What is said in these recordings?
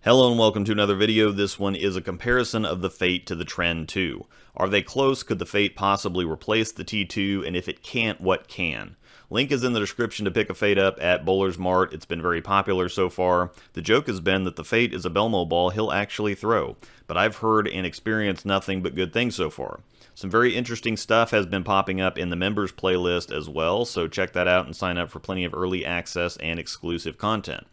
Hello and welcome to another video. This one is a comparison of the Fate to the Trend 2. Are they close? Could the Fate possibly replace the T2? And if it can't, what can? Link is in the description to pick a Fate up at Bowler's Mart. It's been very popular so far. The joke has been that the Fate is a Belmo ball he'll actually throw, but I've heard and experienced nothing but good things so far. Some very interesting stuff has been popping up in the members playlist as well, so check that out and sign up for plenty of early access and exclusive content.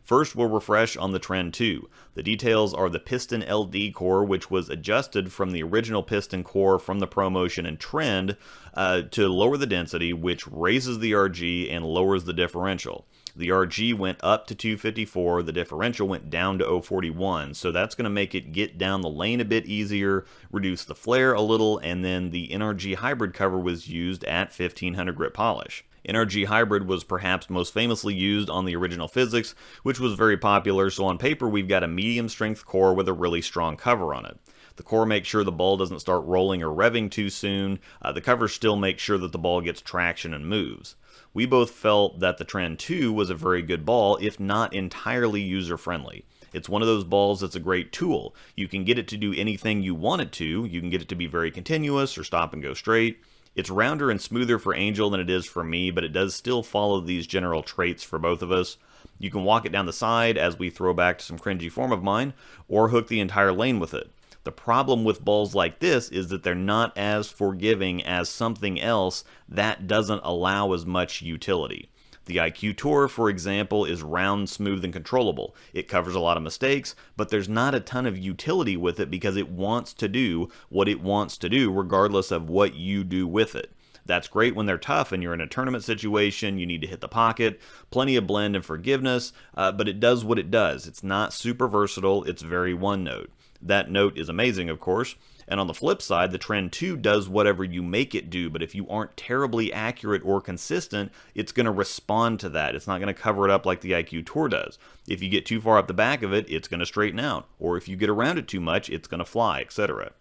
First, we'll refresh on the Trend 2. The details are the piston LD core, which was adjusted from the original piston core from the ProMotion and Trend to lower the density, which raises the RG and lowers the differential. The RG went up to 254, the differential went down to 041, so that's going to make it get down the lane a bit easier, reduce the flare a little, and then the NRG hybrid cover was used at 1500 grit polish. NRG Hybrid was perhaps most famously used on the original physics, which was very popular, so on paper we've got a medium strength core with a really strong cover on it. The core makes sure the ball doesn't start rolling or revving too soon. The cover still makes sure that the ball gets traction and moves. We both felt that the Trend 2 was a very good ball, if not entirely user-friendly. It's one of those balls that's a great tool. You can get it to do anything you want it to. You can get it to be very continuous or stop and go straight. It's rounder and smoother for Angel than it is for me, but it does still follow these general traits for both of us. You can walk it down the side, as we throw back to some cringy form of mine, or hook the entire lane with it. The problem with balls like this is that they're not as forgiving as something else that doesn't allow as much utility. The IQ Tour, for example, is round, smooth, and controllable. It covers a lot of mistakes, but there's not a ton of utility with it because it wants to do what it wants to do regardless of what you do with it. That's great when they're tough and you're in a tournament situation, you need to hit the pocket, plenty of blend and forgiveness, but it does what it does. It's not super versatile, it's very one note. That note is amazing, of course. And on the flip side, the Trend 2 does whatever you make it do, but if you aren't terribly accurate or consistent, it's going to respond to that. It's not going to cover it up like the IQ Tour does. If you get too far up the back of it, it's going to straighten out. Or if you get around it too much, it's going to fly, etc.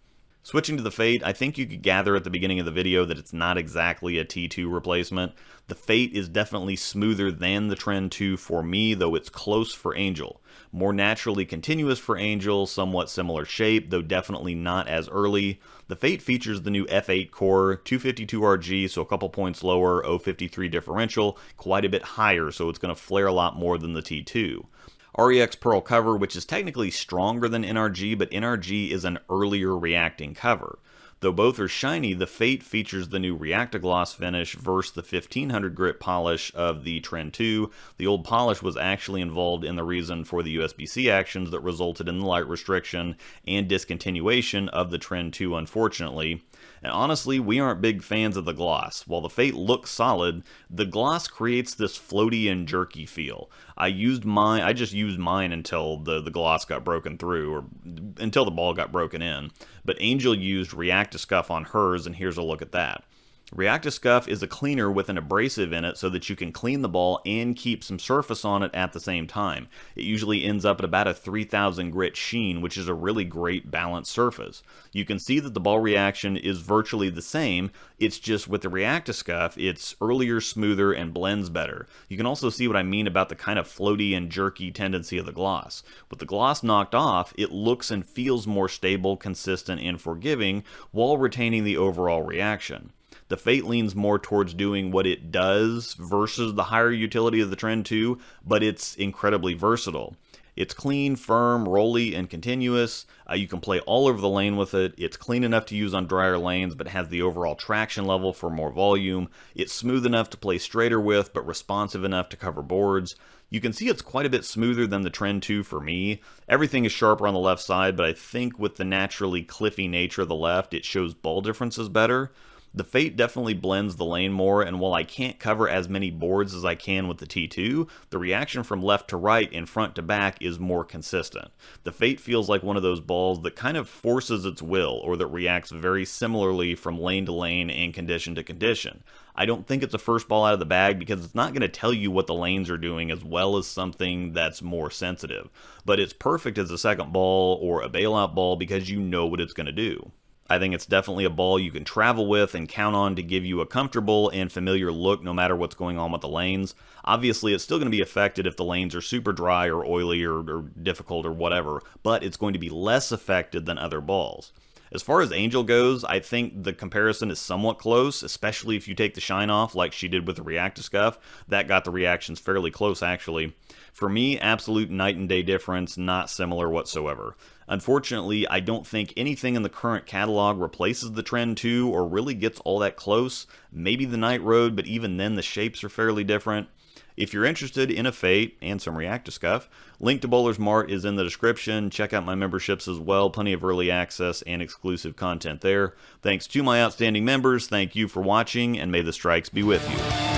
Switching to the Fate, I think you could gather at the beginning of the video that it's not exactly a T2 replacement. The Fate is definitely smoother than the Trend 2 for me, though it's close for Angel. More naturally continuous for Angel, somewhat similar shape, though definitely not as early. The Fate features the new F8 core, 252 RG, so a couple points lower, 053 differential, quite a bit higher, so it's going to flare a lot more than the T2. REX Pearl cover, which is technically stronger than NRG, but NRG is an earlier reacting cover. Though both are shiny, the Fate features the new React-A-Gloss finish versus the 1500 grit polish of the Trend 2. The old polish was actually involved in the reason for the USB-C actions that resulted in the light restriction and discontinuation of the Trend 2, unfortunately. And honestly, we aren't big fans of the gloss. While the Fate looks solid, the gloss creates this floaty and jerky feel. I just used mine until the gloss got broken through, or until the ball got broken in. But Angel used React-A-Scuff on hers, and here's a look at that. React-A-Scuff is a cleaner with an abrasive in it so that you can clean the ball and keep some surface on it at the same time. It usually ends up at about a 3000 grit sheen, which is a really great balanced surface. You can see that the ball reaction is virtually the same, it's just with the React-A-Scuff, it's earlier, smoother, and blends better. You can also see what I mean about the kind of floaty and jerky tendency of the gloss. With the gloss knocked off, it looks and feels more stable, consistent, and forgiving while retaining the overall reaction. The Fate leans more towards doing what it does versus the higher utility of the Trend 2, but it's incredibly versatile. It's clean, firm, rolly, and continuous. You can play all over the lane with it. It's clean enough to use on drier lanes, but has the overall traction level for more volume. It's smooth enough to play straighter with, but responsive enough to cover boards. You can see it's quite a bit smoother than the Trend 2 for me. Everything is sharper on the left side, but I think with the naturally cliffy nature of the left, it shows ball differences better. The Fate definitely blends the lane more, and while I can't cover as many boards as I can with the T2, the reaction from left to right and front to back is more consistent. The Fate feels like one of those balls that kind of forces its will, or that reacts very similarly from lane to lane and condition to condition. I don't think it's a first ball out of the bag because it's not going to tell you what the lanes are doing as well as something that's more sensitive. But it's perfect as a second ball or a bailout ball because you know what it's going to do. I think it's definitely a ball you can travel with and count on to give you a comfortable and familiar look no matter what's going on with the lanes. Obviously, it's still going to be affected if the lanes are super dry or oily or difficult or whatever, but it's going to be less affected than other balls. As far as Angel goes, I think the comparison is somewhat close, especially if you take the shine off like she did with the React-A-Scuff. That got the reactions fairly close, actually. For me, absolute night and day difference, not similar whatsoever. Unfortunately, I don't think anything in the current catalog replaces the Trend 2 or really gets all that close. Maybe the Night Road, but even then the shapes are fairly different. If you're interested in a Fate and some React-A-Scuff, link to Bowler's Mart is in the description. Check out my memberships as well. Plenty of early access and exclusive content there. Thanks to my outstanding members. Thank you for watching, and may the strikes be with you.